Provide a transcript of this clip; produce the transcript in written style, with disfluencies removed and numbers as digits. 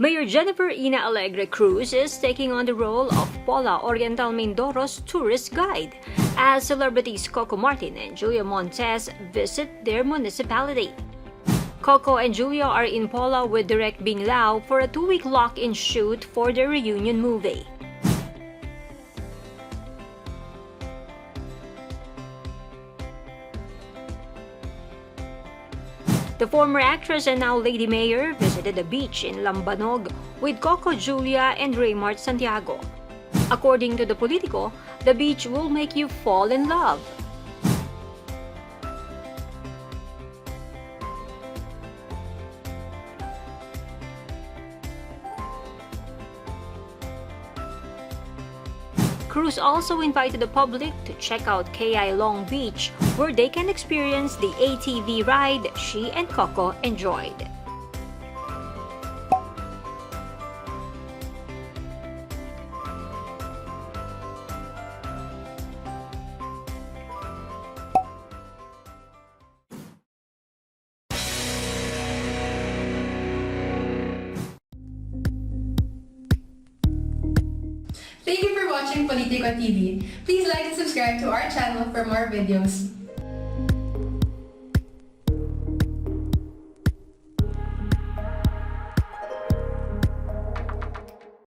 Mayor Jennifer Alegre Cruz is taking on the role of Pola Oriental Mindoro's tourist guide as celebrities Coco Martin and Julia Montes visit their municipality. Coco and Julia are in Pola with Direct Bing Lao for a 2-week lock-in shoot for their reunion movie. The former actress and now Lady Mayor visited the beach in Lambanog with Coco, Julia, and Raymart Santiago. According to the Politico, the beach will make you fall in love. Cruz also invited the public to check out KI Long Beach, where they can experience the ATV ride she and Coco enjoyed. Thank you for watching Politico TV. Please like and subscribe to our channel for more videos.